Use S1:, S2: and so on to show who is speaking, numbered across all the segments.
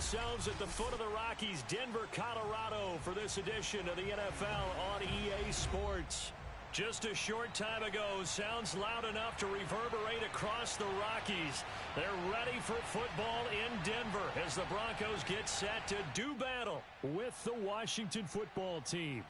S1: ourselves at the foot of the Rockies, Denver, Colorado, for this edition of the NFL on EA Sports. Just a short time ago, sounds loud enough to reverberate across the Rockies. They're ready for football in Denver as the Broncos get set to do battle with the Washington football team.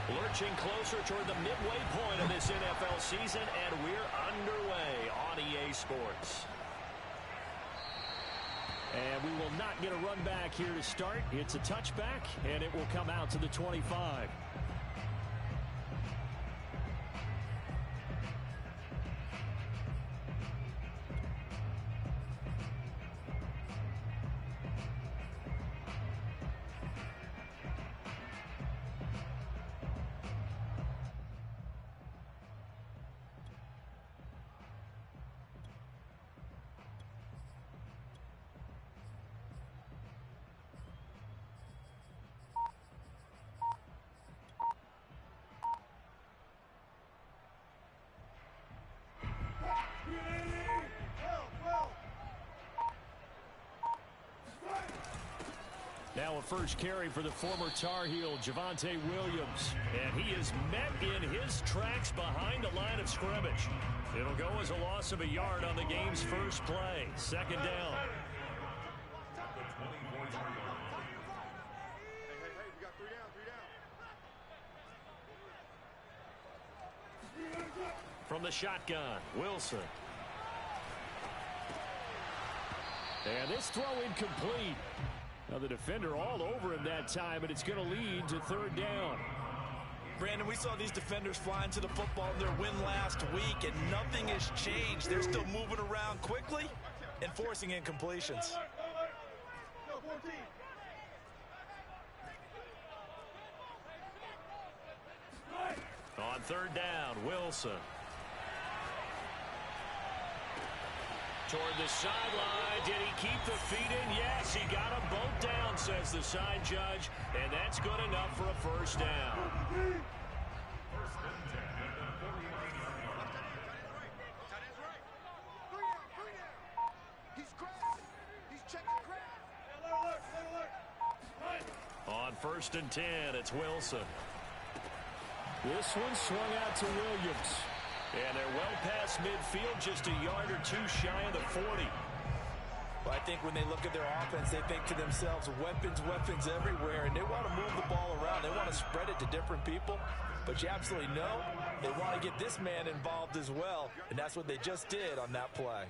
S1: Lurching closer toward the midway point of this NFL season, and we're underway on EA Sports. And we will not get a run back here to start. It's a touchback, and it will come out to the 25. Now a first carry for the former Tar Heel, Javonte Williams. And he is met in his tracks behind the line of scrimmage. It'll go as a loss of a yard on the game's first play. Second down.
S2: Hey, we got three down.
S1: From the shotgun, Wilson. And this throw incomplete. Now the defender all over him that time, and it's going to lead to third down.
S3: Brandon, we saw these defenders flying to the football in their win last week, and nothing has changed. They're still moving around quickly and forcing incompletions.
S1: On third down, Wilson. Toward the sideline. Did he keep the feet in? Yes, he got them both down, says the side judge. And that's good enough for a first down.
S2: He's checking crap.
S1: On 1st and 10, it's Wilson. This one swung out to Williams. And they're well past midfield, just a yard or two shy of the 40.
S3: Well, I think when they look at their offense, they think to themselves, weapons, weapons everywhere, and they want to move the ball around. They want to spread it to different people, but you absolutely know they want to get this man involved as well, and that's what they just did on that play.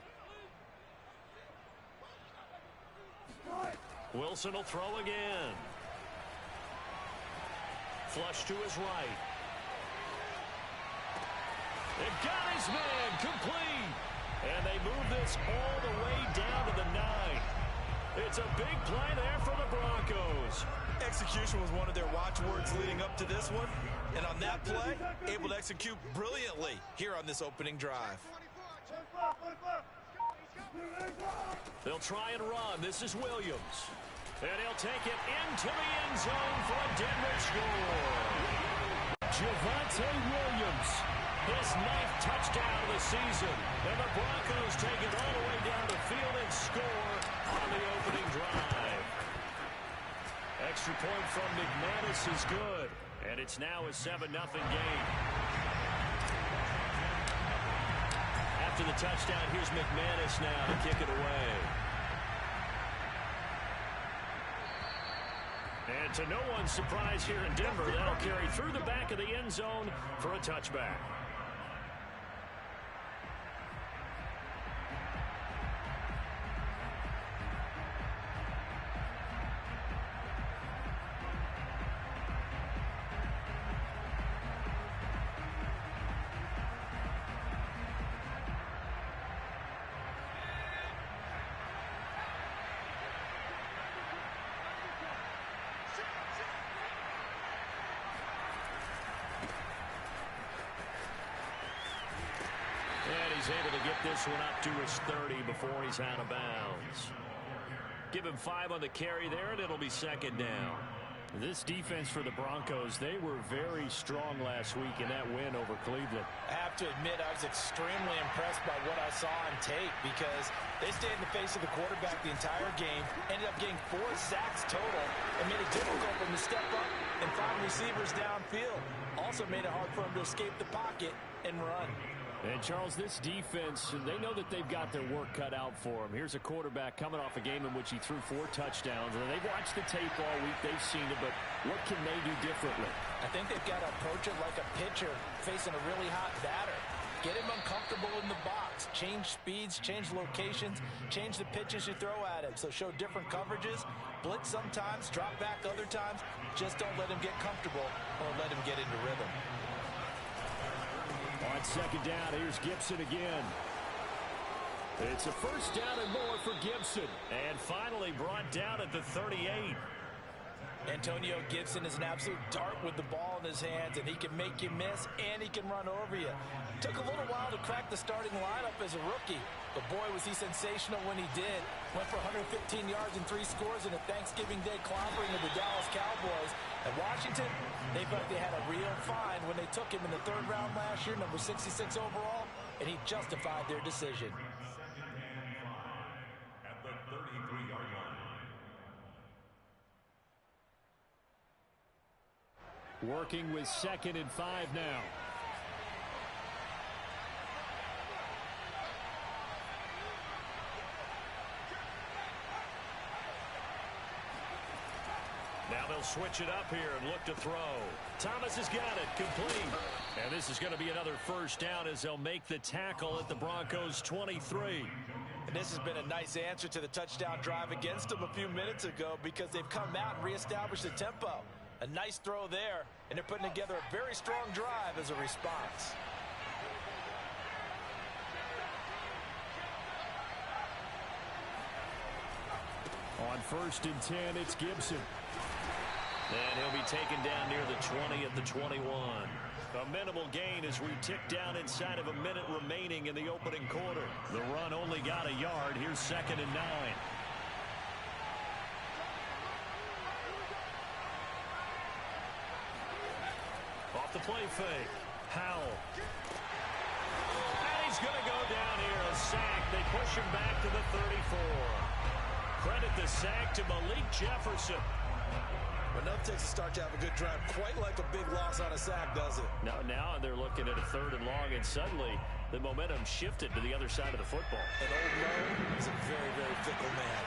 S1: Wilson will throw again. Flush to his right. They got his man complete. And they move this all the way down to the 9. It's a big play there for the Broncos.
S3: Execution was one of their watchwords leading up to this one. And on that play, able to execute brilliantly here on this opening drive.
S1: They'll try and run. This is Williams. And he'll take it into the end zone for a Denver score. Javonte Williams. His 9th touchdown of the season. And the Broncos take it all the way down the field and score on the opening drive. Extra point from McManus is good. And it's now a 7-0 game. After the touchdown, here's McManus now to kick it away. And to no one's surprise here in Denver, that'll carry through the back of the end zone for a touchback. He's able to get this one up to his 30 before he's out of bounds. Give him 5 on the carry there, and it'll be second down. This defense for the Broncos, they were very strong last week in that win over Cleveland.
S3: I have to admit, I was extremely impressed by what I saw on tape because they stayed in the face of the quarterback the entire game, ended up getting 4 sacks total, and made it difficult for him to step up and find receivers downfield. Also made it hard for him to escape the pocket and run.
S1: And, Charles, this defense, they know that they've got their work cut out for them. Here's a quarterback coming off a game in which he threw 4 touchdowns. And they've watched the tape all week. They've seen it, but what can they do differently?
S3: I think they've got to approach it like a pitcher facing a really hot batter. Get him uncomfortable in the box. Change speeds, change locations, change the pitches you throw at him. So show different coverages, blitz sometimes, drop back other times. Just don't let him get comfortable or let him get into rhythm.
S1: On second down, here's Gibson again. It's a first down and more for Gibson. And finally brought down at the 38.
S3: Antonio Gibson is an absolute dart with the ball in his hands, and he can make you miss, and he can run over you. Took a little while to crack the starting lineup as a rookie, but boy, was he sensational when he did. Went for 115 yards and 3 scores in a Thanksgiving Day clobbering of the Dallas Cowboys. At Washington, they felt they had a real find when they took him in the 3rd round last year, number 66 overall, and he justified their decision.
S4: At the 33-yard line.
S1: Working with 2nd and 5 now. Now they'll switch it up here and look to throw. Thomas has got it, complete. And this is going to be another first down as they'll make the tackle at the Broncos 23.
S3: And this has been a nice answer to the touchdown drive against them a few minutes ago because they've come out and reestablished the tempo. A nice throw there, and they're putting together a very strong drive as a response.
S1: On 1st and 10, it's Gibson. And he'll be taken down near the 20 at the 21. A minimal gain as we tick down inside of a minute remaining in the opening quarter. The run only got a yard. Here's 2nd and 9. Off the play fake. Howell. And he's going to go down here. A sack. They push him back to the 34. Credit the sack to Malik Jefferson.
S3: Enough takes a start to have a good drive. Quite like a big loss on a sack, does it?
S1: Now they're looking at a 3rd and long, and suddenly the momentum shifted to the other side of the football.
S3: And old Mo is a very, very fickle man.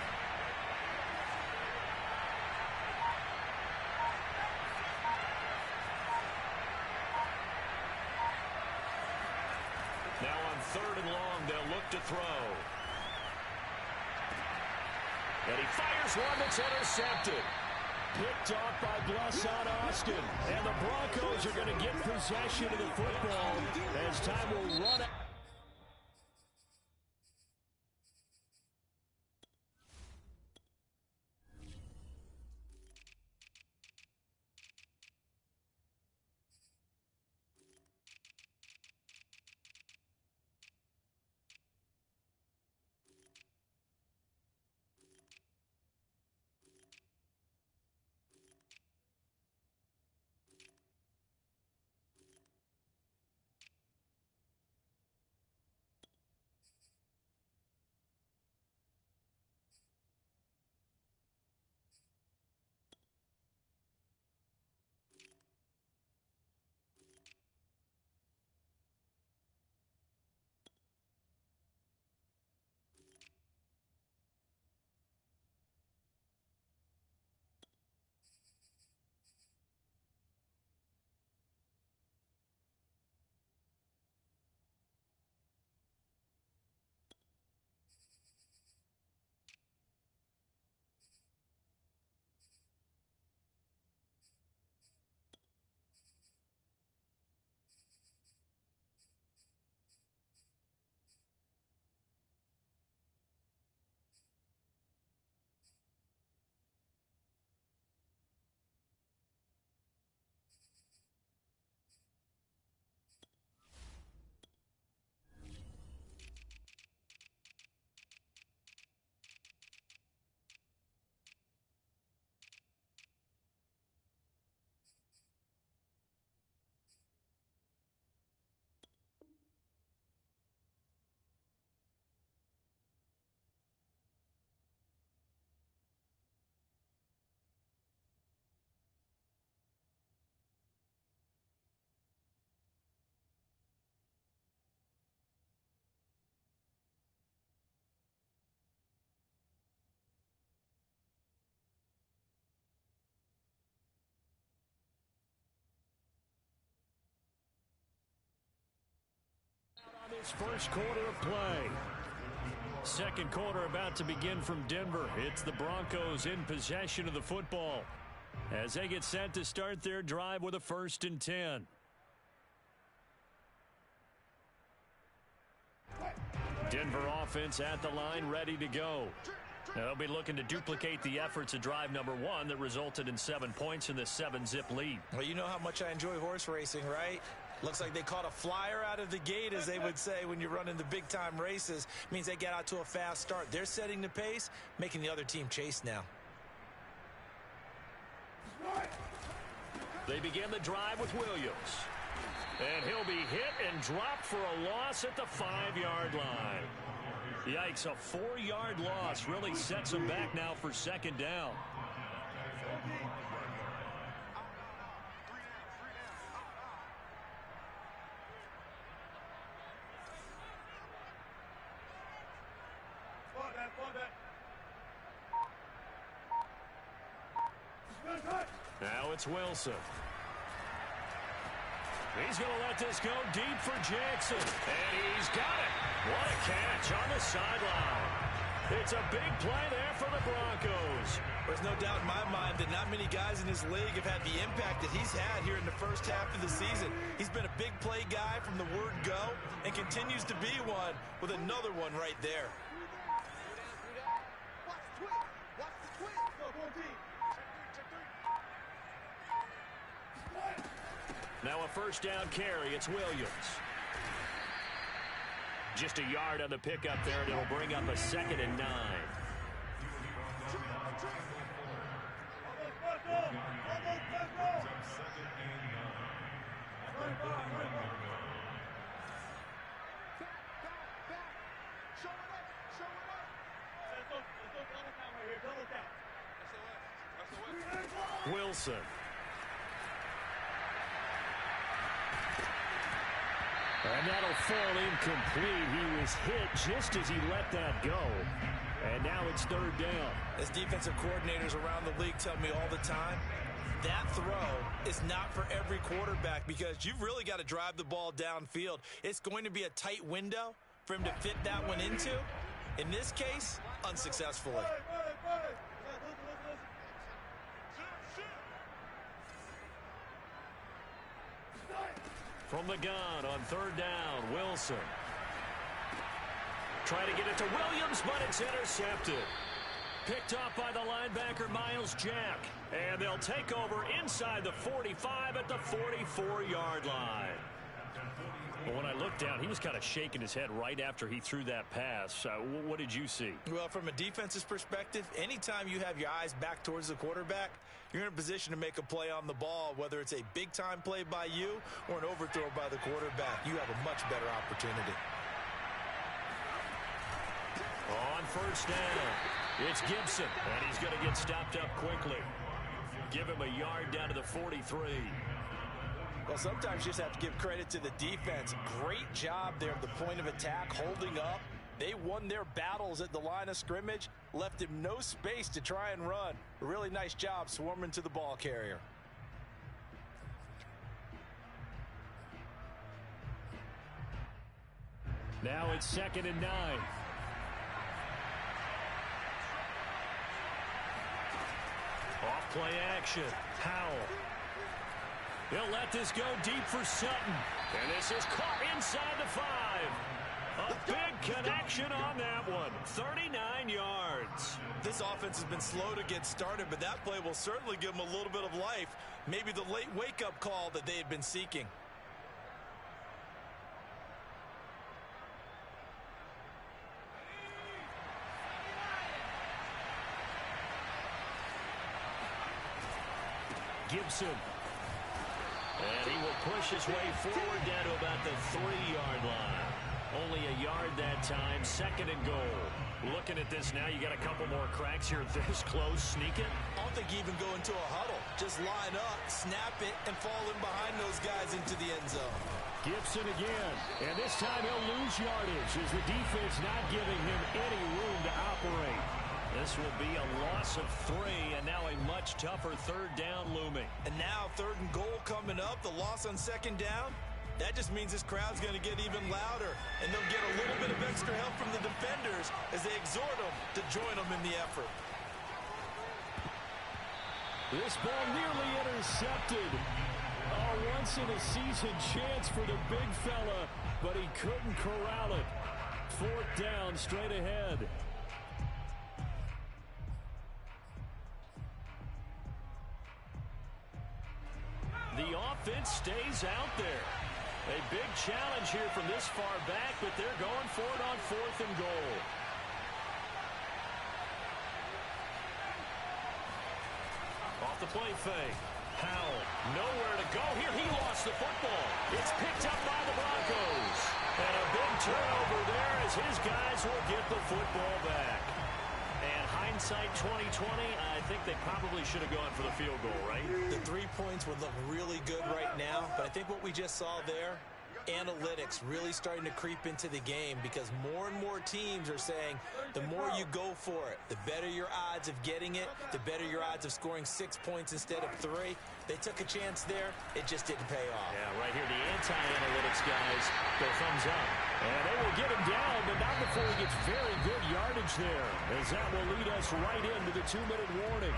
S1: Now on 3rd and long, they'll look to throw. And he fires one that's intercepted. Picked off by Blesson Austin. And the Broncos are going to get possession of the football as time will run out. First quarter of play. Second quarter about to begin from Denver. It's the Broncos in possession of the football as they get set to start their drive with a 1st and 10. Denver offense at the line, ready to go. They'll be looking to duplicate the efforts of drive number 1 that resulted in 7 points in the 7-zip lead.
S3: Well, you know how much I enjoy horse racing, right? Looks like they caught a flyer out of the gate, as they would say when you're running the big-time races. Means they get out to a fast start. They're setting the pace, making the other team chase now.
S1: They begin the drive with Williams. And he'll be hit and dropped for a loss at the 5-yard line. Yikes, a 4-yard loss really sets him back now for 2nd down. Now it's Wilson. He's going to let this go deep for Jackson. And he's got it. What a catch on the sideline. It's a big play there for the Broncos.
S3: There's no doubt in my mind that not many guys in this league have had the impact that he's had here in the first half of the season. He's been a big play guy from the word go and continues to be one with another one right there.
S1: Now a 1st down carry. It's Williams. Just a yard on the pickup there, and it'll bring up a 2nd and 9. Wilson. And that'll fall incomplete. He was hit just as he let that go. And now it's 3rd down.
S3: As defensive coordinators around the league tell me all the time, that throw is not for every quarterback because you've really got to drive the ball downfield. It's going to be a tight window for him to fit that one into. In this case, unsuccessfully.
S1: From the gun on 3rd down, Wilson. Trying to get it to Williams, but it's intercepted. Picked up by the linebacker, Miles Jack. And they'll take over inside the 45 at the 44-yard line. But when I looked down, he was kind of shaking his head right after he threw that pass. What did you see?
S3: Well, from a defense's perspective, anytime you have your eyes back towards the quarterback, you're in a position to make a play on the ball, whether it's a big-time play by you or an overthrow by the quarterback. You have a much better opportunity.
S1: On 1st down, it's Gibson, and he's going to get stopped up quickly. Give him a yard down to the 43.
S3: Well, sometimes you just have to give credit to the defense. Great job there at the point of attack, holding up. They won their battles at the line of scrimmage, left him no space to try and run. A really nice job swarming to the ball carrier.
S1: Now it's 2nd and 9. Off play action. Howell. He'll let this go deep for Sutton. And this is caught inside the 5. A big connection on that one. 39 yards.
S3: This offense has been slow to get started, but that play will certainly give them a little bit of life. Maybe the late wake-up call that they had been seeking.
S1: Gibson. And he will push his way forward down to about the 3-yard line. Only a yard that time. 2nd and goal. Looking at this now, you got a couple more cracks here. This close. Sneak it.
S3: I don't think you even go into a huddle. Just line up, snap it, and fall in behind those guys into the end zone.
S1: Gibson again. And this time he'll lose yardage as the defense not giving him any room to operate. This will be a loss of 3, and now a much tougher 3rd down looming.
S3: And now 3rd and goal coming up. The loss on 2nd down. That just means this crowd's going to get even louder, and they'll get a little bit of extra help from the defenders as they exhort them to join them in the effort.
S1: This ball nearly intercepted. A once-in-a-season chance for the big fella, but he couldn't corral it. Fourth down, straight ahead. The offense stays out there. A big challenge here from this far back, but they're going for it on 4th and goal. Off the play fake. Howell, nowhere to go here. He lost the football. It's picked up by the Broncos. And a big turnover there as his guys will get the football back. And hindsight 2020, I think they probably should have gone for the field goal, right?
S3: The 3 points would look really good right now, but I think what we just saw there, analytics really starting to creep into the game because more and more teams are saying the more you go for it, the better your odds of getting it, the better your odds of scoring 6 points instead of 3. They took a chance there. It just didn't pay off.
S1: Yeah, right here, the anti-analytics guys go thumbs up. And they will get him down, but not before he gets very good yardage there, as that will lead us right into the 2-minute warning.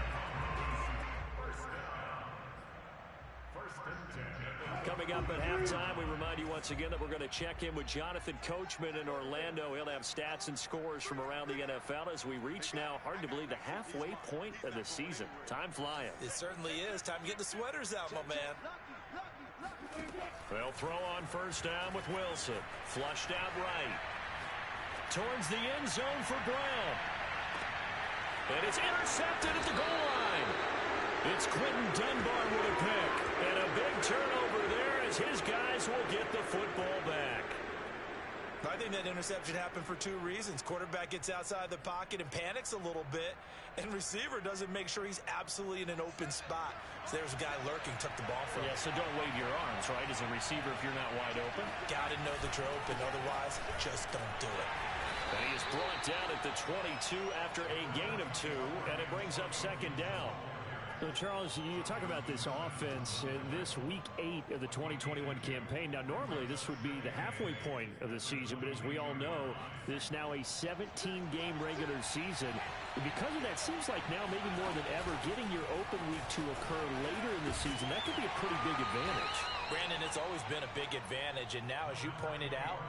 S1: Coming up at halftime, we remind you once again that we're going to check in with Jonathan Coachman in Orlando. He'll have stats and scores from around the NFL as we reach now, hard to believe, the halfway point of the season. Time flying.
S3: It certainly is. Time to get the sweaters out, my man.
S1: They'll throw on first down with Wilson. Flushed out right. Towards the end zone for Brown. And it's intercepted at the goal line. It's Quentin Dunbar with a pick. And a big turnover there as his guys will get the football back.
S3: I think that interception happened for 2 reasons. Quarterback gets outside the pocket and panics a little bit, and receiver doesn't make sure he's absolutely in an open spot. So there's a guy lurking, took the ball from him.
S1: Yeah, so don't wave your arms, right, as a receiver if you're not wide open.
S3: Got to know the trope, and otherwise, just don't do it.
S1: And he is brought down at the 22 after a gain of 2, and it brings up second down. So, Charles, you talk about this offense this week 8 of the 2021 campaign. Now, normally this would be the halfway point of the season, but as we all know, this is now a 17-game regular season. And because of that, seems like now maybe more than ever, getting your open week to occur later in the season, that could be a pretty big advantage.
S3: Brandon, it's always been a big advantage, and now, as you pointed out,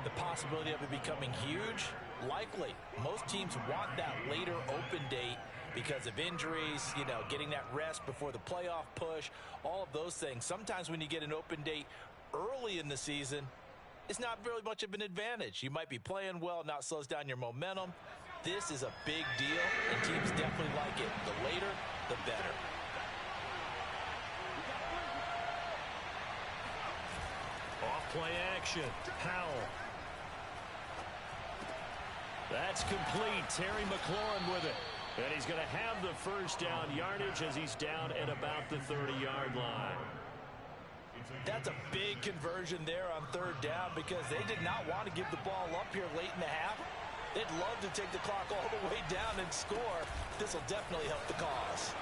S3: the possibility of it becoming huge, likely. Most teams want that later open date because of injuries, you know, getting that rest before the playoff push, all of those things. Sometimes when you get an open date early in the season, it's not really much of an advantage. You might be playing well, not slows down your momentum. This is a big deal, and teams definitely like it. The later, the better.
S1: Off-play action. Howell. That's complete. Terry McLaurin with it. And he's going to have the first down yardage as he's down at about the 30-yard line.
S3: That's a big conversion there on 3rd down because they did not want to give the ball up here late in the half. They'd love to take the clock all the way down and score. This will definitely help the cause.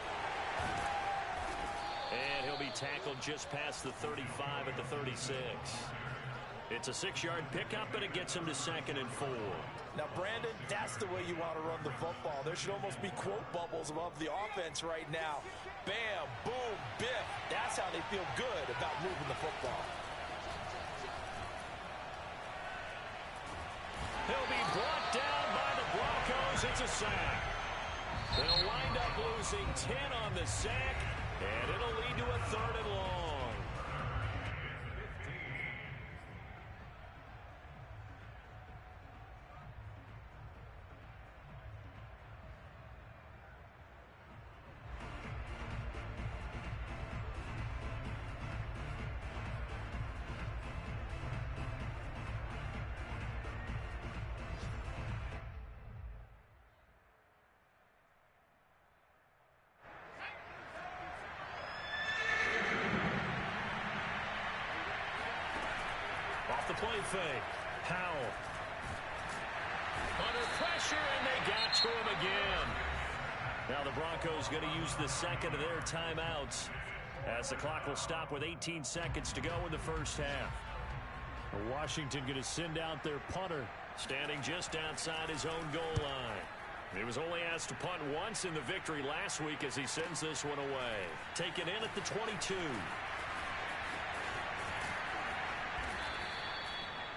S1: And he'll be tackled just past the 35 at the 36. It's a 6-yard pickup, and it gets him to 2nd and 4.
S3: Now, Brandon, that's the way you want to run the football. There should almost be quote bubbles above the offense right now. Bam, boom, biff. That's how they feel good about moving the football.
S1: He'll be brought down by the Broncos. It's a sack. They'll wind up losing 10 on the sack, and it'll lead to a 3rd and long. Off the play fake. Howell. Under pressure, and they got to him again. Now the Broncos going to use the second of their timeouts as the clock will stop with 18 seconds to go in the first half. Washington going to send out their punter, standing just outside his own goal line. He was only asked to punt once in the victory last week as he sends this one away. Taken in at the 22.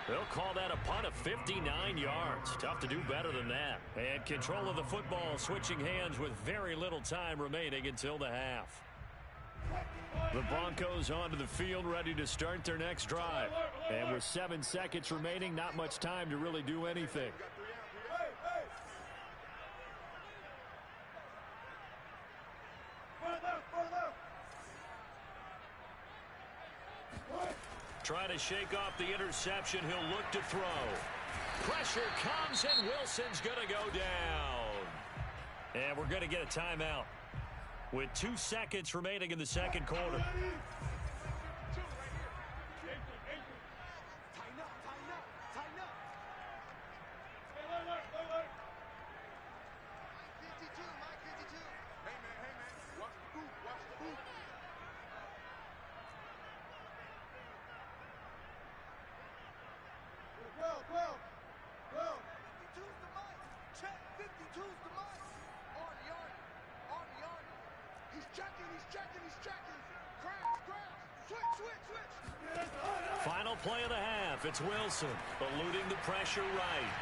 S1: They'll call that a punt of 59 yards. Tough to do better than that. And control of the football switching hands with very little time remaining until the half. The Broncos onto the field ready to start their next drive. And with 7 seconds remaining, not much time to really do anything. Trying to shake off the interception. He'll look to throw. Pressure comes, and Wilson's going to go down. And we're going to get a timeout with 2 seconds remaining in the second quarter. Final play of the half. It's Wilson eluding the pressure right.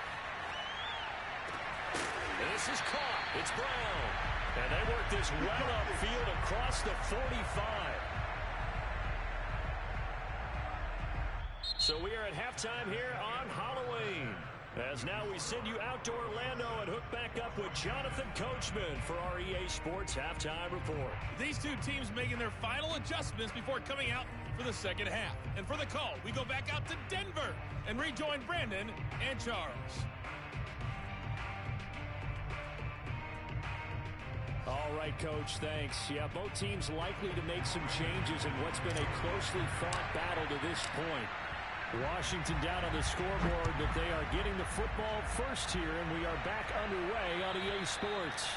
S1: This is caught. It's Brown. And they work this well upfield across the 45. So we are at halftime here on Halloween. As now we send you out to Orlando and hook back up with Jonathan Coachman for our EA Sports Halftime Report.
S5: These two teams making their final adjustments before coming out for the second half. And for the call, we go back out to Denver and rejoin Brandon and Charles.
S1: All right, Coach, thanks. Yeah, both teams likely to make some changes in what's been a closely fought battle to this point. Washington down on the scoreboard, but they are getting the football first here, and we are back underway on EA Sports.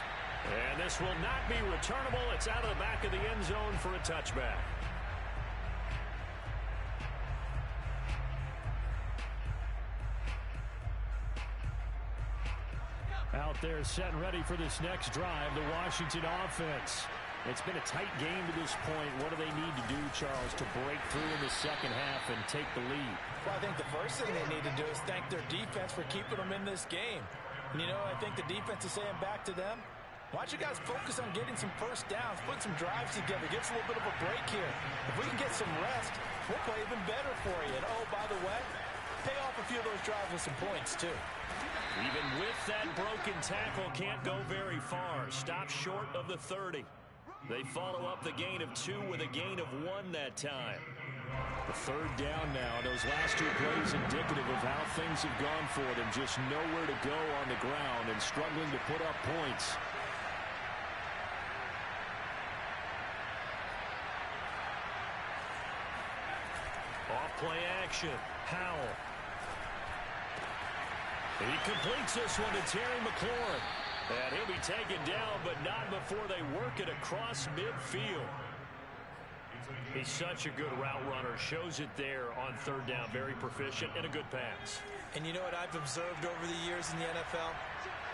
S1: And this will not be returnable. It's out of the back of the end zone for a touchback. Out there set and ready for this next drive, the Washington offense. It's been a tight game to this point. What do they need to do, Charles, to break through in the second half and take the lead?
S3: Well, I think the first thing they need to do is thank their defense for keeping them in this game. And, you know, I think the defense is saying back to them, why don't you guys focus on getting some first downs, put some drives together, give us a little bit of a break here. If we can get some rest, we'll play even better for you. And, oh, by the way, pay off a few of those drives with some points, too.
S1: Even with that broken tackle, can't go very far. Stop short of the 30. They follow up the gain of 2 with a gain of 1 that time. The third down now. Those last 2 plays indicative of how things have gone for them. Just nowhere to go on the ground and struggling to put up points. Off play action. Howell. He completes this one to Terry McLaurin. And he'll be taken down, but not before they work it across midfield. He's such a good route runner. Shows it there on third down. Very proficient and a good pass.
S3: And you know what I've observed over the years in the NFL?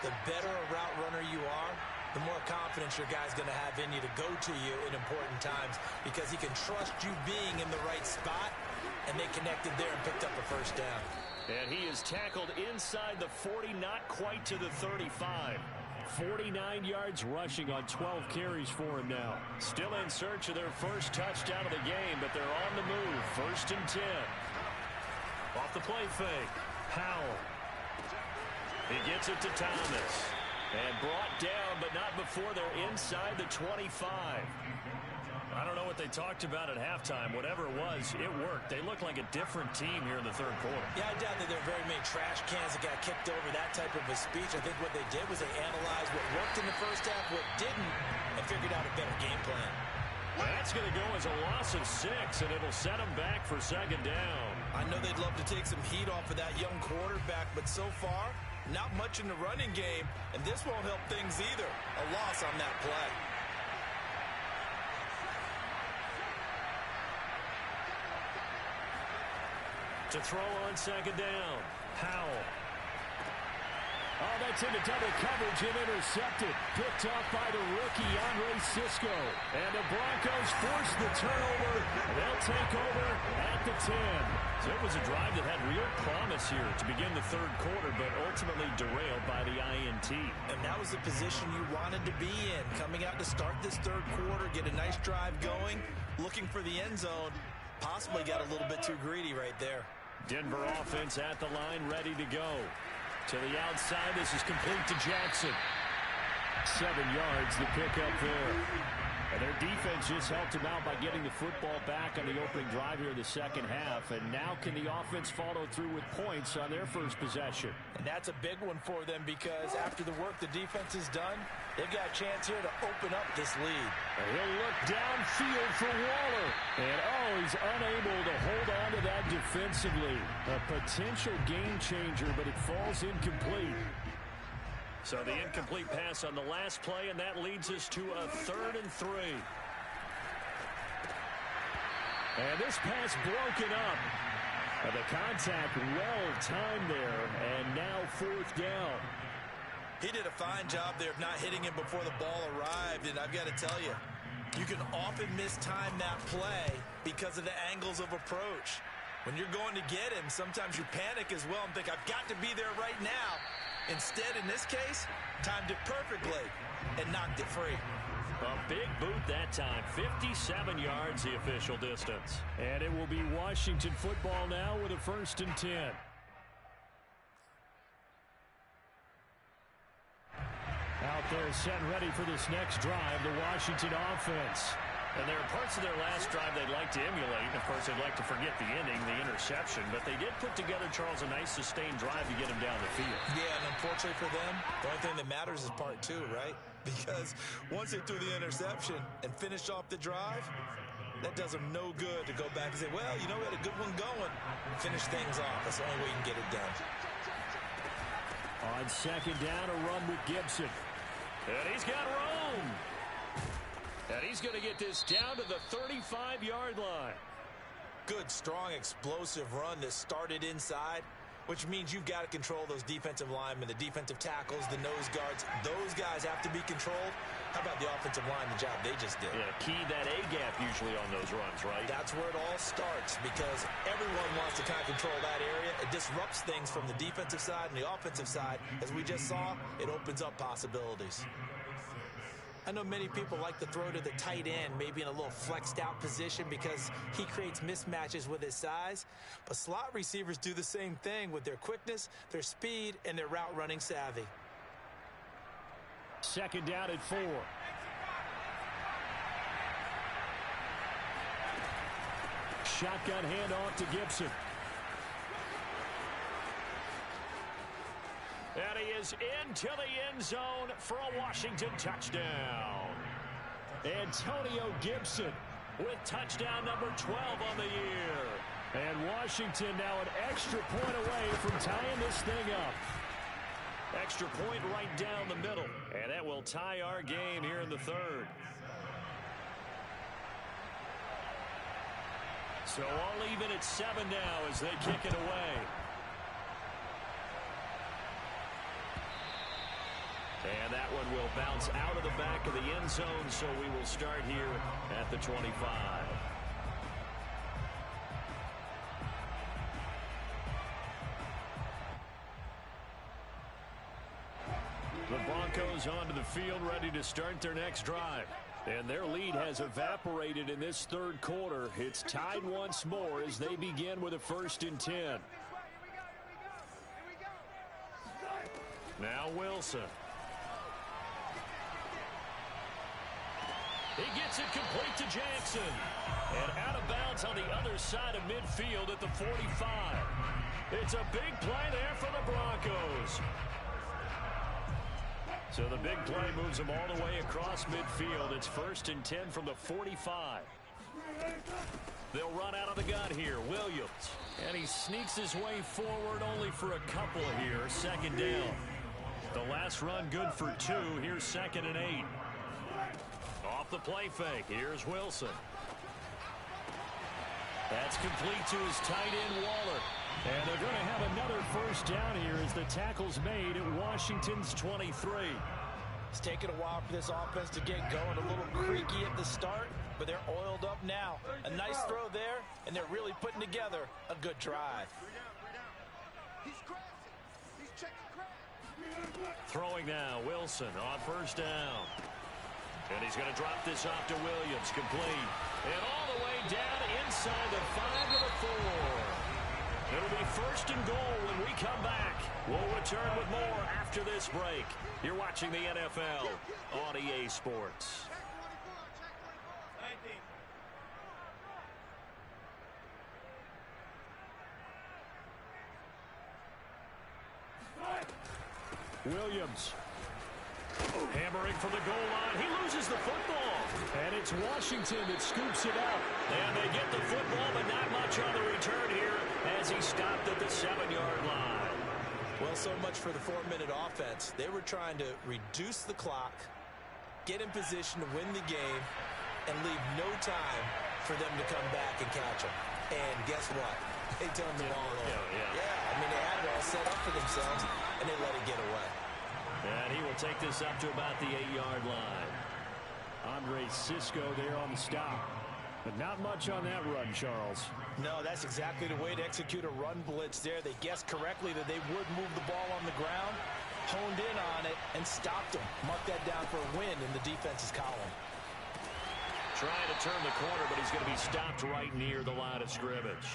S3: The better a route runner you are, the more confidence your guy's going to have in you to go to you in important times because he can trust you being in the right spot, and they connected there and picked up a first down.
S1: And he is tackled inside the 40, not quite to the 35. 49 yards rushing on 12 carries for him now. Still in search of their first touchdown of the game, but they're on the move. 1st and 10. Off the play fake. Howell. He gets it to Thomas. And brought down, but not before they're inside the 25. I don't know what they talked about at halftime. Whatever it was, it worked. They look like a different team here in the third quarter.
S3: Yeah, I doubt that there are very many trash cans that got kicked over, that type of a speech. I think what they did was they analyzed what worked in the first half, what didn't, and figured out a better game plan.
S1: That's going to go as a loss of 6, and it'll set them back for second down.
S3: I know they'd love to take some heat off of that young quarterback, but so far, not much in the running game, and this won't help things either. A loss on that play.
S1: To throw on second down. Powell. Oh, that's into double coverage and intercepted. Picked off by the rookie, Andre Sisco. And the Broncos force the turnover. They'll take over at the 10. So it was a drive that had real promise here to begin the third quarter, but ultimately derailed by the INT.
S3: And that was the position you wanted to be in. Coming out to start this third quarter, get a nice drive going, looking for the end zone. Possibly got a little bit too greedy right there.
S1: Denver offense at the line, ready to go. To the outside, this is complete to Jackson. 7 yards, the pickup there. And their defense just helped them out by getting the football back on the opening drive here in the second half. And now can the offense follow through with points on their first possession?
S3: And that's a big one for them because after the work the defense has done, they've got a chance here to open up this lead.
S1: And he'll look downfield for Waller. And, he's unable to hold on to that defensively. A potential game changer, but it falls incomplete. So the incomplete pass on the last play, and that leads us to a 3rd and 3. And this pass broken up. And the contact well timed there, and now 4th down.
S3: He did a fine job there of not hitting him before the ball arrived, and I've got to tell you, you can often mistime that play because of the angles of approach. When you're going to get him, sometimes you panic as well and think, I've got to be there right now. Instead, in this case, timed it perfectly and knocked it free.
S1: A big boot that time. 57 yards, the official distance. And it will be Washington football now with a 1st and 10. Out there set and ready for this next drive, the Washington offense. And there are parts of their last drive they'd like to emulate. And, of course, they'd like to forget the ending, the interception. But they did put together, Charles, a nice sustained drive to get him down the field.
S3: Yeah, and unfortunately for them, the only thing that matters is part 2, right? Because once they threw the interception and finished off the drive, that does them no good to go back and say, well, you know, we had a good one going. Finish things off. That's the only way you can get it done.
S1: On second down, a run with Gibson. And he's got room. And he's going to get this down to the 35-yard line.
S3: Good, strong, explosive run that started inside, which means you've got to control those defensive linemen, the defensive tackles, the nose guards. Those guys have to be controlled. How about the offensive line, the job they just did?
S1: Yeah, key that A-gap usually on those runs, right?
S3: That's where it all starts because everyone wants to kind of control that area. It disrupts things from the defensive side and the offensive side. As we just saw, it opens up possibilities. I know many people like to throw to the tight end, maybe in a little flexed out position because he creates mismatches with his size. But slot receivers do the same thing with their quickness, their speed, and their route running savvy.
S1: Second down at 4. Shotgun handoff to Gibson. And he is into the end zone for a Washington touchdown. Antonio Gibson with touchdown number 12 on the year. And Washington now an extra point away from tying this thing up. Extra point right down the middle. And that will tie our game here in the third. So all even at 7 now as they kick it away. And that one will bounce out of the back of the end zone, so we will start here at the 25. The Broncos onto the field, ready to start their next drive. And their lead has evaporated in this third quarter. It's tied once more as they begin with a 1st and 10. Now Wilson. He gets it complete to Jackson. And out of bounds on the other side of midfield at the 45. It's a big play there for the Broncos. So the big play moves them all the way across midfield. It's 1st and 10 from the 45. They'll run out of the gun here. Williams. And he sneaks his way forward only for a couple here. 2nd down. The last run good for 2. Here's 2nd and 8. Off the play fake. Here's Wilson. That's complete to his tight end, Waller. And they're going to have another first down here as the tackle's made at Washington's 23.
S3: It's taken a while for this offense to get going. A little creaky at the start, but they're oiled up now. A nice throw there, and they're really putting together a good drive.
S2: He's crashing. He's checking crash.
S1: Throwing now, Wilson on first down. And he's going to drop this off to Williams, complete. And all the way down inside the 5 to the 4. It'll be first and goal when we come back. We'll return with more after this break. You're watching the NFL on EA Sports. Williams. Hammering from the goal line. He loses the football. And it's Washington that scoops it up. And they get the football, but not much on the return here as he stopped at the 7-yard line.
S3: Well, so much for the 4-minute offense. They were trying to reduce the clock, get in position to win the game, and leave no time for them to come back and catch them. And guess what? They turned the ball over. Yeah, I mean, they had it all set up for themselves, and they let it get away.
S1: And he will take this up to about the 8-yard line. Andre Cisco there on the stop. But not much on that run, Charles.
S3: No, that's exactly the way to execute a run blitz there. They guessed correctly that they would move the ball on the ground, honed in on it, and stopped them. Mark that down for a win in the defense's column.
S1: Trying to turn the corner, but he's going to be stopped right near the line of scrimmage.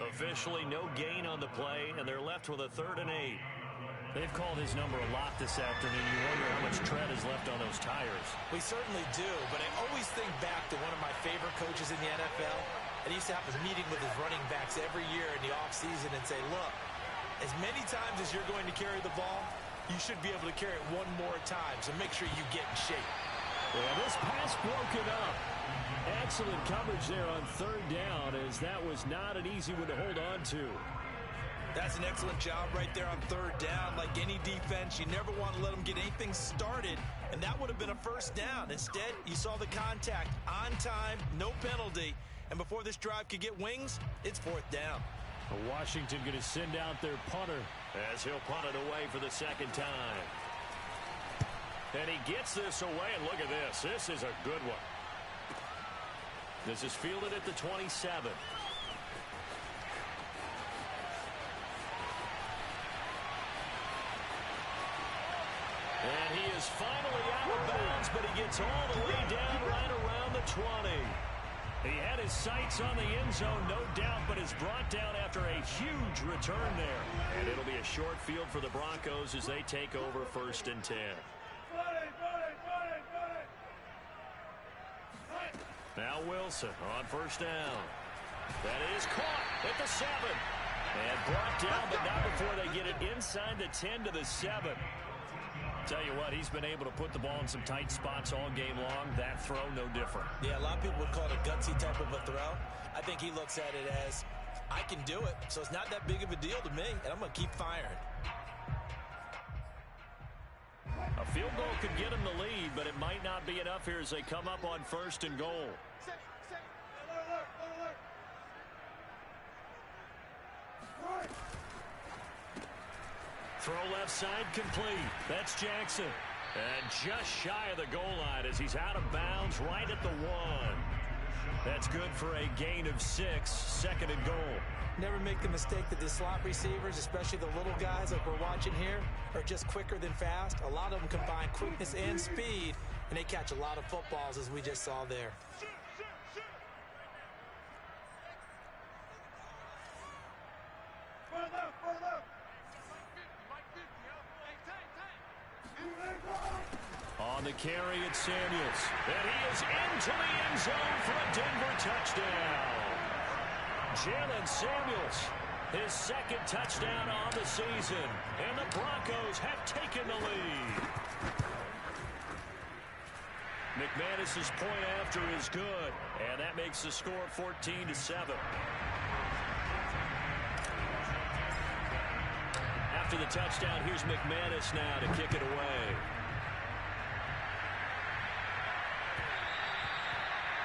S1: Officially no gain on the play, and they're left with a 3rd and 8. They've called his number a lot this afternoon. You wonder how much tread is left on those tires.
S3: We certainly do, but I always think back to one of my favorite coaches in the NFL. And he used to have a meeting with his running backs every year in the offseason and say, look, as many times as you're going to carry the ball, you should be able to carry it one more time, so make sure you get in shape.
S1: Well, this pass broken up. Excellent coverage there on 3rd down, as that was not an easy one to hold on to.
S3: That's an excellent job right there on 3rd down. Like any defense, you never want to let them get anything started, and that would have been a first down. Instead, you saw the contact on time, no penalty, and before this drive could get wings, it's 4th down.
S1: Washington going to send out their punter as he'll punt it away for the 2nd time. And he gets this away, and look at this. This is a good one. This is fielded at the 27. And he is finally out of bounds, but he gets all the way down right around the 20. He had his sights on the end zone, no doubt, but is brought down after a huge return there. And it'll be a short field for the Broncos as they take over 1st and 10. Now Wilson on 1st down. That is caught at the 7. And brought down, but not before they get it inside the 10 to the 7. Tell you what, he's been able to put the ball in some tight spots all game long. That throw, no different.
S3: Yeah, a lot of people would call it a gutsy type of a throw. I think he looks at it as, I can do it, so it's not that big of a deal to me, and I'm going to keep firing.
S1: A field goal could get him the lead, but it might not be enough here as they come up on 1st and goal. Throw left side complete. That's Jackson. And just shy of the goal line as he's out of bounds right at the 1. That's good for a gain of 6, 2nd and goal.
S3: Never make the mistake that the slot receivers, especially the little guys like we're watching here, are just quicker than fast. A lot of them combine quickness and speed, and they catch a lot of footballs as we just saw there.
S1: On the carry, it's Samuels. And he is into the end zone for a Denver touchdown. Jalen Samuels, his 2nd touchdown on the season. And the Broncos have taken the lead. McManus's point after is good. And that makes the score 14-7. After the touchdown, here's McManus now to kick it away.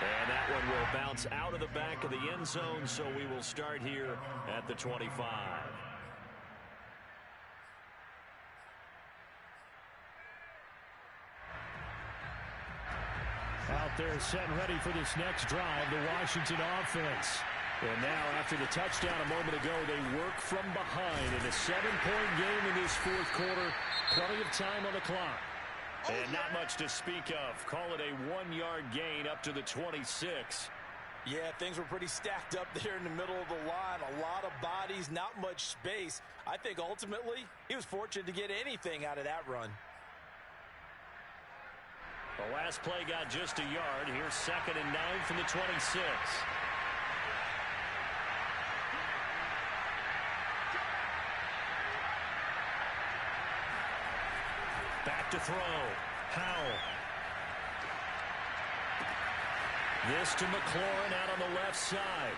S1: And that one will bounce out of the back of the end zone, so we will start here at the 25.
S6: Out there set and ready for this next drive, the Washington offense. And now, after the touchdown a moment ago, they work from behind in a 7-point game in this fourth quarter. Plenty of time on the clock.
S1: And not much to speak of. Call it a 1-yard gain up to the 26.
S3: Yeah, things were pretty stacked up there in the middle of the line. A lot of bodies, not much space. I think ultimately he was fortunate to get anything out of that run.
S1: The last play got just a yard. Here's 2nd and 9 from the 26. Back to throw. Howell. This to McLaurin out on the left side.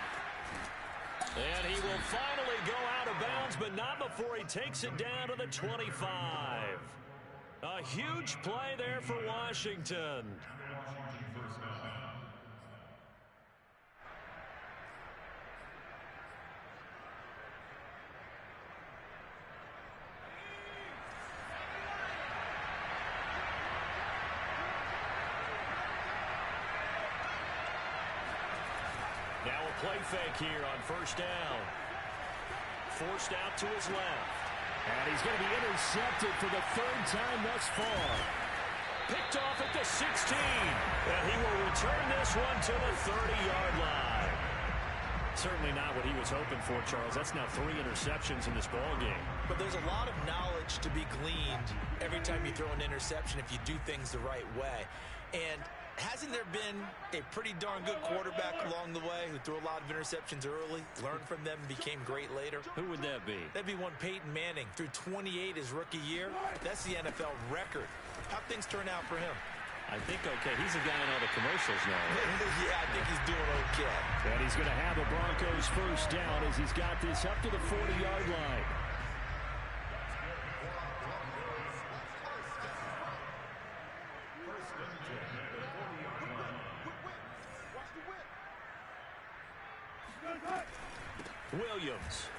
S1: And he will finally go out of bounds, but not before he takes it down to the 25. A huge play there for Washington. Now a play fake here on 1st down. Forced out to his left.
S6: And he's going to be intercepted for the 3rd time thus far.
S1: Picked off at the 16. And he will return this one to the 30-yard line. Certainly not what he was hoping for, Charles. That's now 3 interceptions in this ball game.
S3: But there's a lot of knowledge to be gleaned every time you throw an interception if you do things the right way. And hasn't there been a pretty darn good quarterback along the way who threw a lot of interceptions early, learned from them, and became great later?
S1: Who would that be?
S3: That'd be one Peyton Manning. Threw 28 his rookie year. That's the NFL record. How'd things turn out for him?
S1: I think okay. He's a guy in all the commercials now.
S3: Yeah, I think he's doing okay.
S6: And he's going to have the Broncos 1st down as he's got this up to the 40-yard line.
S1: Williams.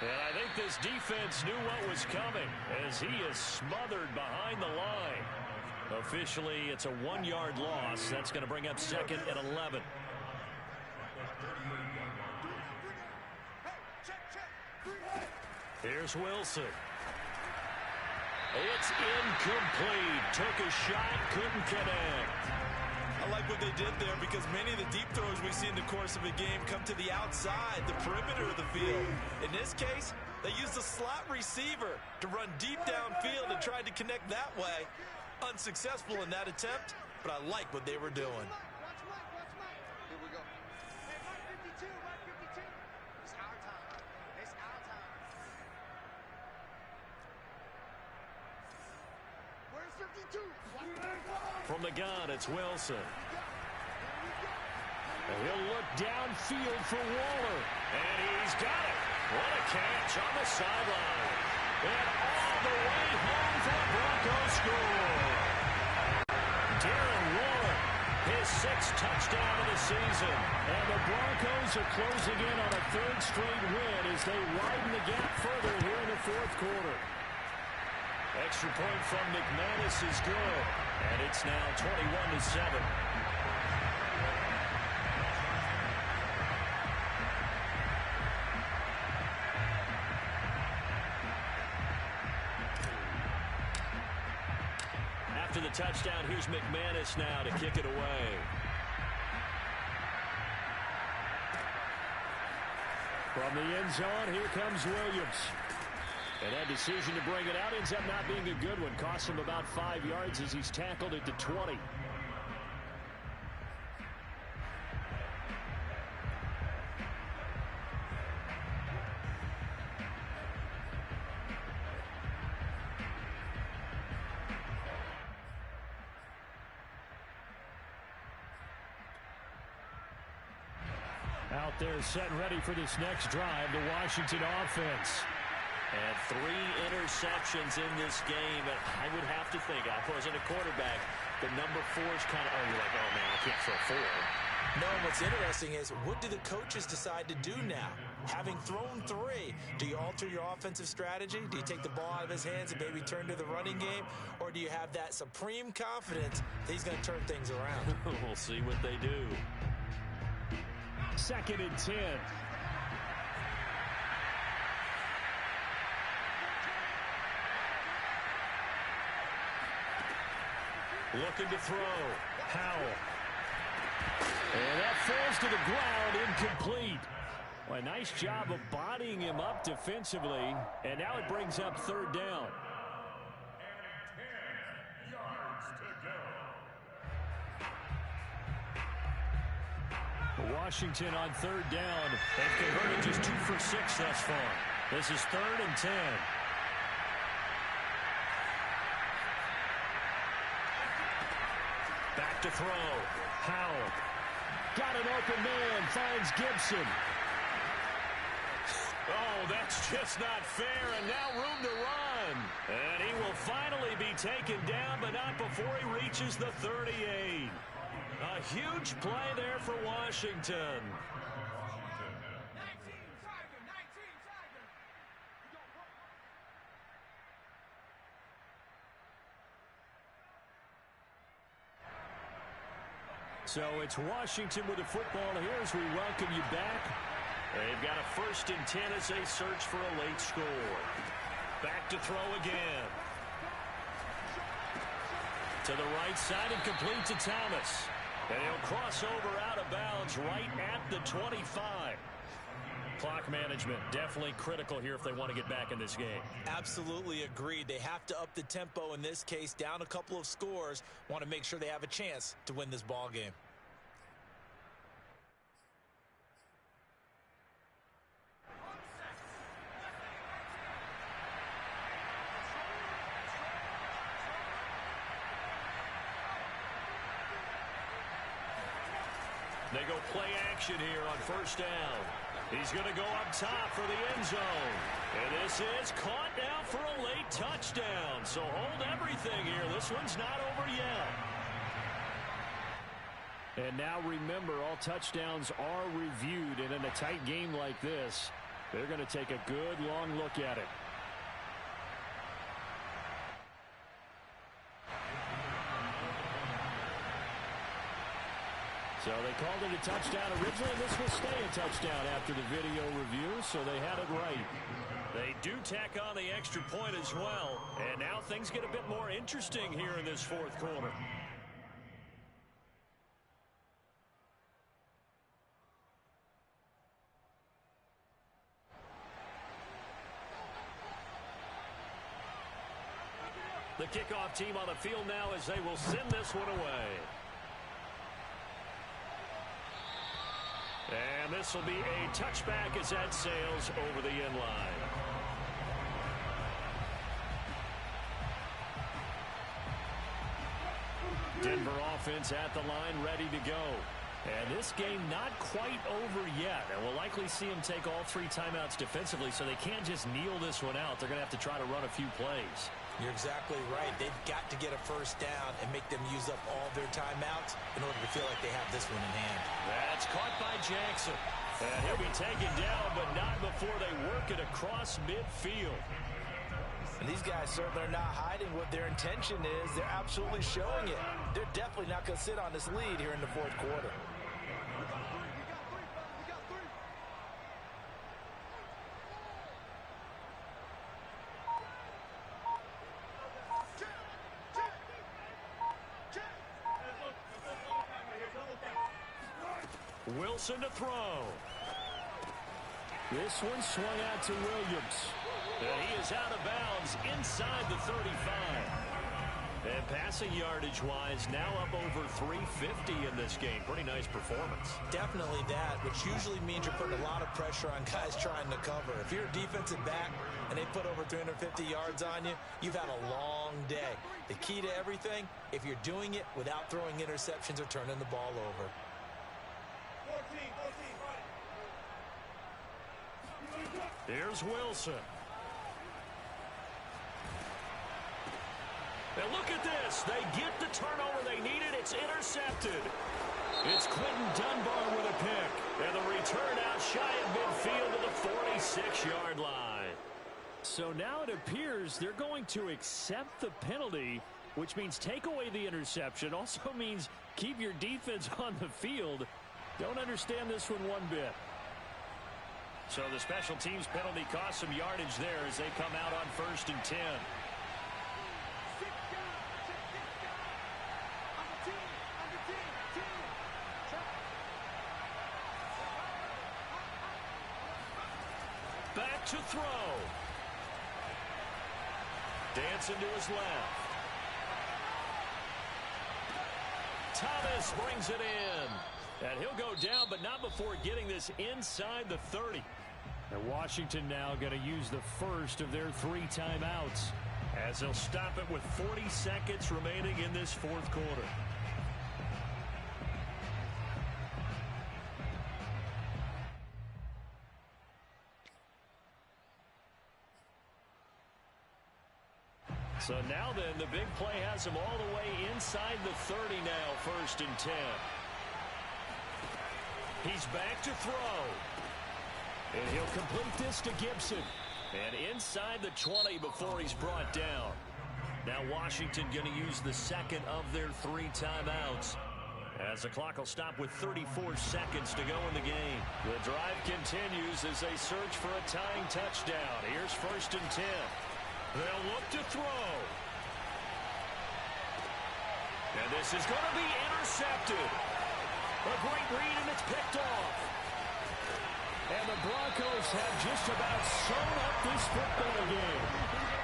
S1: And I think this defense knew what was coming as he is smothered behind the line. Officially, it's a 1-yard loss. That's going to bring up 2nd and 11. Here's Wilson. It's incomplete. Took a shot, couldn't connect.
S3: I like what they did there because many of the deep throws we see in the course of a game come to the outside, the perimeter of the field. In this case, they used a slot receiver to run deep downfield and tried to connect that way. Unsuccessful in that attempt, but I like what they were doing.
S2: Here we go. Hey, Mark 52, Mark 52. It's our time. It's our time. Where's 52?
S1: From the gun, it's Wilson.
S6: And he'll look downfield for Waller.
S1: And he's got it. What a catch on the sideline. And all the way home for the Broncos score. Darren Waller, his 6th touchdown of the season.
S6: And the Broncos are closing in on a 3rd straight win as they widen the gap further here in the 4th quarter.
S1: Extra point from McManus is good. And it's now 21-7. After the touchdown, here's McManus now to kick it away.
S6: From the end zone, here comes Williams. And that decision to bring it out ends up not being a good one. Costs him about 5 yards as he's tackled at the 20. Out there set and ready for this next drive, the Washington offense.
S1: And 3 interceptions in this game. And I would have to think, I wasn't a quarterback,
S3: the number 4 is kind of, you're like, oh, man, I can't throw 4. No, what's interesting is, what do the coaches decide to do now? Having thrown 3, do you alter your offensive strategy? Do you take the ball out of his hands and maybe turn to the running game? Or do you have that supreme confidence that he's going to turn things around?
S6: We'll see what they do. 2nd and 10. Looking to throw. Howell. And that falls to the ground, incomplete. Well, a nice job of bodying him up defensively, and now it brings up 3rd down.
S4: And 10 yards to go.
S6: Washington on 3rd down. They've converted just 2 for 6 thus far. This is 3rd and 10. Back to throw. Howell. Got an open man. Finds Gibson. Oh, that's just not fair, and now room to run. And he will finally be taken down, but not before he reaches the 38. A huge play there for Washington. So it's Washington with the football here as we welcome you back. They've got a 1st and 10 as they search for a late score. Back to throw again. To the right side and complete to Thomas. And he'll cross over out of bounds right at the 25. Clock management definitely critical here if they want to get back in this game.
S3: Absolutely agreed. They have to up the tempo in this case, down a couple of scores. Want to make sure they have a chance to win this ball game.
S6: They go play action here on 1st down. He's going to go up top for the end zone. And this is caught now for a late touchdown. So hold everything here. This one's not over yet. And now remember, all touchdowns are reviewed. And in a tight game like this, they're going to take a good long look at it. So they called it a touchdown originally. This will stay a touchdown after the video review, so they had it right. They do tack on the extra point as well, and now things get a bit more interesting here in this 4th quarter. The kickoff team on the field now as they will send this one away. And this will be a touchback as that sails over the end line. Denver offense at the line, ready to go. And this game not quite over yet. And we'll likely see them take all 3 timeouts defensively, so they can't just kneel this one out. They're going to have to try to run a few plays.
S3: You're exactly right. They've got to get a 1st down and make them use up all their timeouts in order to feel like they have this one in hand.
S6: That's caught by Jackson. And he'll be taken down, but not before they work it across midfield.
S3: And these guys certainly are not hiding what their intention is. They're absolutely showing it. They're definitely not going to sit on this lead here in the 4th quarter.
S6: Wilson to throw. This one swung out to Williams. And he is out of bounds inside the 35. And passing yardage-wise, now up over 350 in this game. Pretty nice performance.
S3: Definitely that, which usually means you're putting a lot of pressure on guys trying to cover. If you're a defensive back and they put over 350 yards on you, you've had a long day. The key to everything, if you're doing it without throwing interceptions or turning the ball over.
S6: Here's Wilson. And look at this.
S1: this. They get the turnover they needed. It's intercepted. It's Quentin Dunbar with a pick. And the return out shy of midfield to the 46-yard line.
S6: So now it appears they're going to accept the penalty, which means take away the interception. Also means keep your defense on the field. Don't understand this one bit.
S1: So the special teams penalty cost some yardage there as they come out on 1st and 10. Back to throw. Dancing to his left. Thomas brings it in. And he'll go down, but not before getting this inside the 30.
S6: And Washington now going to use the first of their 3 timeouts,
S1: as they'll stop it with 40 seconds remaining in this 4th quarter. So now then, the big play has him all the way inside the 30 now, 1st and 10. He's back to throw. And he'll complete this to Gibson. And inside the 20 before he's brought down. Now Washington going to use the second of their 3 timeouts, as the clock will stop with 34 seconds to go in the game. The drive continues as they search for a tying touchdown. Here's 1st and 10. They'll look to throw. And this is going to be intercepted. A great read, and it's picked off.
S6: And the Broncos have just about sewn up this football game.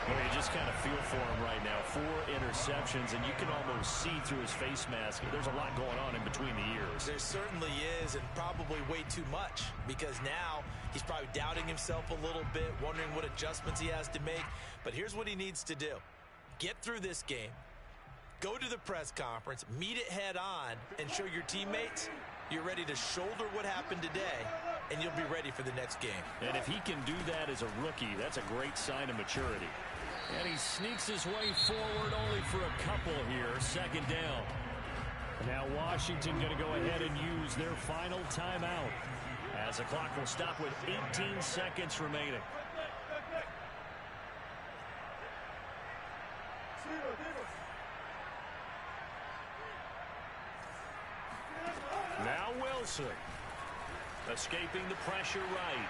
S1: Well, you just kind of feel for him right now. 4 interceptions, and you can almost see through his face mask. There's a lot going on in between the ears.
S3: There certainly is, and probably way too much, because now he's probably doubting himself a little bit, wondering what adjustments he has to make. But here's what he needs to do. Get through this game. Go to the press conference, meet it head on, and show your teammates you're ready to shoulder what happened today, and you'll be ready for the next game.
S1: And if he can do that as a rookie, that's a great sign of maturity.
S6: And he sneaks his way forward only for a couple here. 2nd down. Now Washington going to go ahead and use their final timeout,
S1: as the clock will stop with 18 seconds remaining. Now Wilson, escaping the pressure right.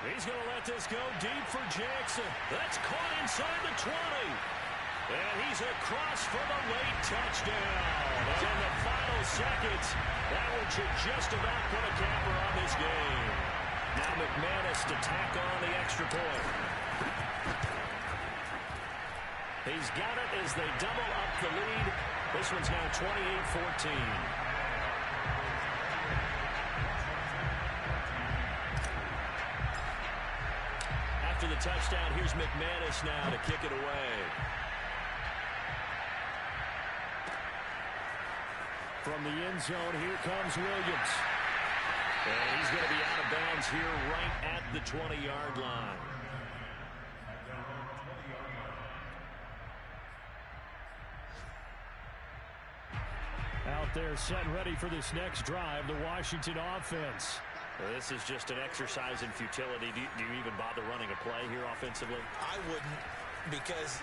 S1: He's going to let this go deep for Jackson. That's caught inside the 20. And he's across for the late touchdown. And in the final seconds, that one should just about put a capper on this game. Now McManus to tack on the extra point. He's got it as they double up the lead. This one's now 28-14. After the touchdown, here's McManus now to kick it away.
S6: From the end zone, here comes Williams.
S1: And he's going to be out of bounds here right at the 20-yard line.
S6: Out there set and ready for this next drive, the Washington offense.
S1: Well, this is just an exercise in futility. Do you even bother running a play here offensively?
S3: I wouldn't, because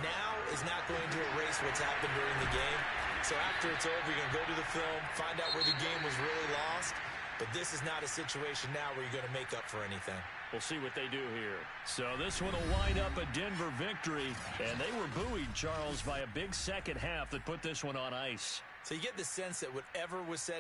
S3: now is not going to erase what's happened during the game. So after it's over, you're going to go to the film, find out where the game was really lost. But this is not a situation now where you're going to make up for anything.
S1: We'll see what they do here.
S6: So this one will wind up a Denver victory. And they were buoyed, Charles, by a big second half that put this one on ice.
S3: So you get the sense that whatever was said